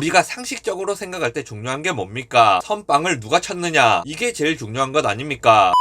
우리가 상식적으로 생각할 때 중요한 게 뭡니까? 선빵을 누가 쳤느냐, 이게 제일 중요한 것 아닙니까?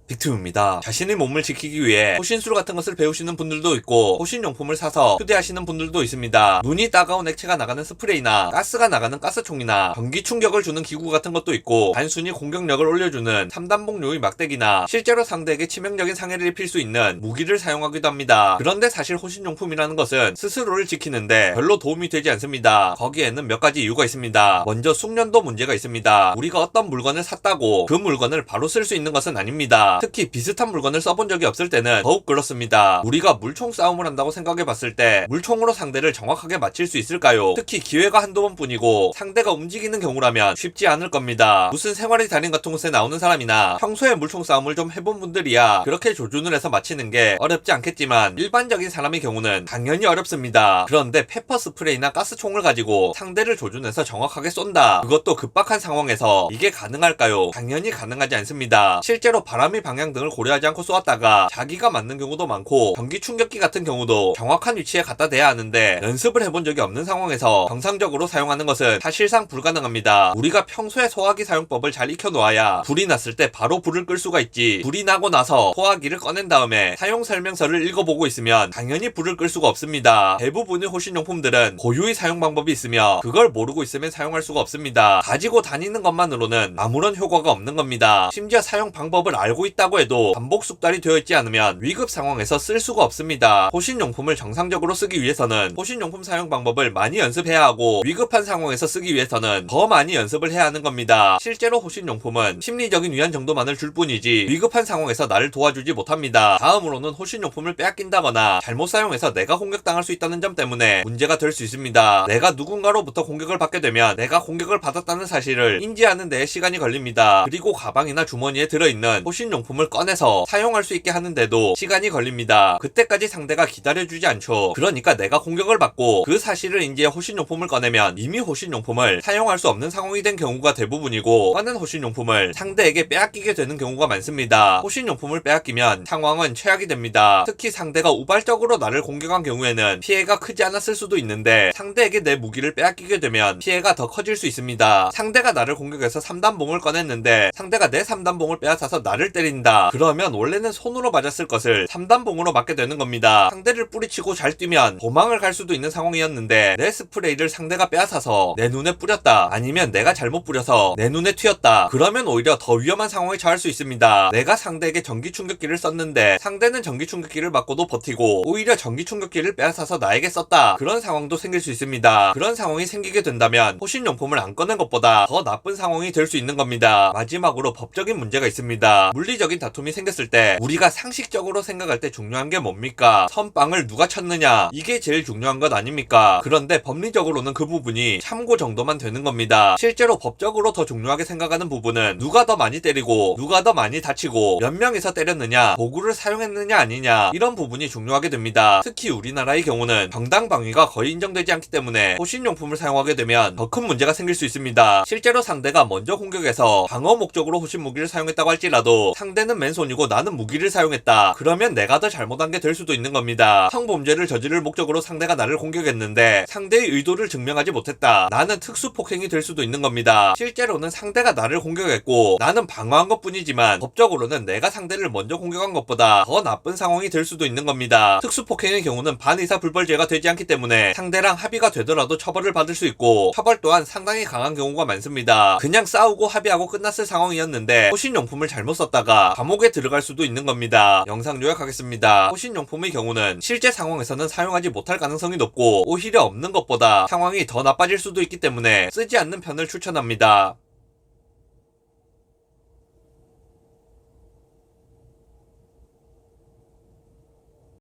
빅툼입니다. 자신의 몸을 지키기 위해 호신술 같은 것을 배우시는 분들도 있고 호신용품을 사서 휴대하시는 분들도 있습니다. 눈이 따가운 액체가 나가는 스프레이나 가스가 나가는 가스총이나 전기 충격을 주는 기구 같은 것도 있고 단순히 공격력을 올려주는 3단봉 요의 막대기나 실제로 상대에게 치명적인 상해를 입힐 수 있는 무기를 사용하기도 합니다. 그런데 사실 호신용품이라는 것은 스스로를 지키는데 별로 도움이 되지 않습니다. 거기에는 몇 가지 이유가 있습니다. 먼저 숙련도 문제가 있습니다. 우리가 어떤 물건을 샀다고 그 물건을 바로 쓸 수 있는 것은 아닙니다. 특히 비슷한 물건을 써본 적이 없을 때는 더욱 그렇습니다. 우리가 물총 싸움을 한다고 생각해봤을 때 물총으로 상대를 정확하게 맞힐 수 있을까요? 특히 기회가 한두 번뿐이고 상대가 움직이는 경우라면 쉽지 않을 겁니다. 무슨 생활의 달인 같은 곳에 나오는 사람이나 평소에 물총 싸움을 좀 해본 분들이야 그렇게 조준을 해서 맞히는 게 어렵지 않겠지만 일반적인 사람의 경우는 당연히 어렵습니다. 그런데 페퍼 스프레이나 가스총을 가지고 상대를 조준해서 정확하게 쏜다. 그것도 급박한 상황에서 이게 가능할까요? 당연히 가능하지 않습니다. 실제로 바람이 방향 등을 고려하지 않고 쏘았다가 자기가 맞는 경우도 많고 전기 충격기 같은 경우도 정확한 위치에 갖다 대야 하는데 연습을 해본 적이 없는 상황에서 정상적으로 사용하는 것은 사실상 불가능합니다. 우리가 평소에 소화기 사용법을 잘 익혀놓아야 불이 났을 때 바로 불을 끌 수가 있지, 불이 나고 나서 소화기를 꺼낸 다음에 사용 설명서를 읽어보고 있으면 당연히 불을 끌 수가 없습니다. 대부분의 호신용품들은 고유의 사용 방법이 있으며 그걸 모르고 있으면 사용할 수가 없습니다. 가지고 다니는 것만으로는 아무런 효과가 없는 겁니다. 심지어 사용 방법을 알고 있다고 해도 반복 숙달이 되어 있지 않으면 위급 상황에서 쓸 수가 없습니다. 호신용품을 정상적으로 쓰기 위해서는 호신용품 사용 방법을 많이 연습해야 하고 위급한 상황에서 쓰기 위해서는 더 많이 연습을 해야 하는 겁니다. 실제로 호신용품은 심리적인 위안 정도만을 줄 뿐이지 위급한 상황에서 나를 도와주지 못합니다. 다음으로는 호신용품을 빼앗긴다거나 잘못 사용해서 내가 공격당할 수 있다는 점 때문에 문제가 될 수 있습니다. 내가 누군가로부터 공격을 받게 되면 내가 공격을 받았다는 사실을 인지하는 데에 시간이 걸립니다. 그리고 가방이나 주머니에 들어있는 호신용품을 꺼내서 사용할 수 있게 하는데도 시간이 걸립니다. 그때까지 상대가 기다려주지 않죠. 그러니까 내가 공격을 받고 그 사실을 인지해 호신용품을 꺼내면 이미 호신용품을 사용할 수 없는 상황이 된 경우가 대부분이고 꺼낸 호신용품을 상대에게 빼앗기게 되는 경우가 많습니다. 호신용품을 빼앗기면 상황은 최악이 됩니다. 특히 상대가 우발적으로 나를 공격한 경우에는 피해가 크지 않았을 수도 있는데 상대에게 내 무기를 빼앗기게 되면 피해가 더 커질 수 있습니다. 상대가 나를 공격해서 3단봉을 꺼냈는데 상대가 내 3단봉을 빼앗아서 나를 때린다. 그러면 원래는 손으로 맞았을 것을 3단봉으로 맞게 되는 겁니다. 상대를 뿌리치고 잘 뛰면 도망을 갈 수도 있는 상황이었는데 내 스프레이를 상대가 빼앗아서 내 눈에 뿌렸다. 아니면 내가 잘못 뿌려서 내 눈에 튀었다. 그러면 오히려 더 위험한 상황에 처할 수 있습니다. 내가 상대에게 전기 충격기를 썼는데 상대는 전기 충격기를 맞고도 버티고 오히려 전기 충격기를 빼앗아서 나에게 썼다. 그런 상황도 생길 수 있습니다. 그런 상황이 생기게 된다면 호신용품을 안 꺼낸 것보다 더 나쁜 상황이 될 수 있는 겁니다. 마지막으로 법적인 문제가 있습니다. 물리적인 다툼이 생겼을 때 우리가 상식적으로 생각할 때 중요한 게 뭡니까? 선빵을 누가 쳤느냐, 이게 제일 중요한 것 아닙니까? 그런데 법리적으로는 그 부분이 참고 정도만 되는 겁니다. 실제로 법적으로 더 중요하게 생각하는 부분은 누가 더 많이 때리고 누가 더 많이 다치고 몇 명이서 때렸느냐, 도구를 사용했느냐 아니냐, 이런 부분이 중요하게 됩니다. 특히 우리나라의 경우는 정당방위가 거의 인정되지 않기 때문에 호신용품을 사용하게 되면 더 큰 문제가 생길 수 있습니다. 실제로 상대가 먼저 공격해서 방어 목적으로 호신무기를 사용했다고 할지라도 상대는 맨손이고 나는 무기를 사용했다. 그러면 내가 더 잘못한 게 될 수도 있는 겁니다. 성범죄를 저지를 목적으로 상대가 나를 공격했는데 상대의 의도를 증명하지 못했다. 나는 특수폭행이 될 수도 있는 겁니다. 실제로는 상대가 나를 공격했고 나는 방어한 것 뿐이지만 법적으로는 내가 상대를 먼저 공격한 것보다 더 나쁜 상황이 될 수도 있는 겁니다. 특수폭행의 경우는 반의사불벌죄가 되지 않기 때문에 상대랑 합의가 되더라도 처벌을 받을 수 있고 처벌 또한 상당히 강한 경우가 많습니다. 그냥 싸우고 합의하고 끝났을 상황이었는데 호신용품을 잘못 썼다가 감옥에 들어갈 수도 있는 겁니다. 영상 요약하겠습니다. 호신용품의 경우는 실제 상황에서는 사용하지 못할 가능성이 높고 오히려 없는 것보다 상황이 더 나빠질 수도 있기 때문에 쓰지 않는 편을 추천합니다.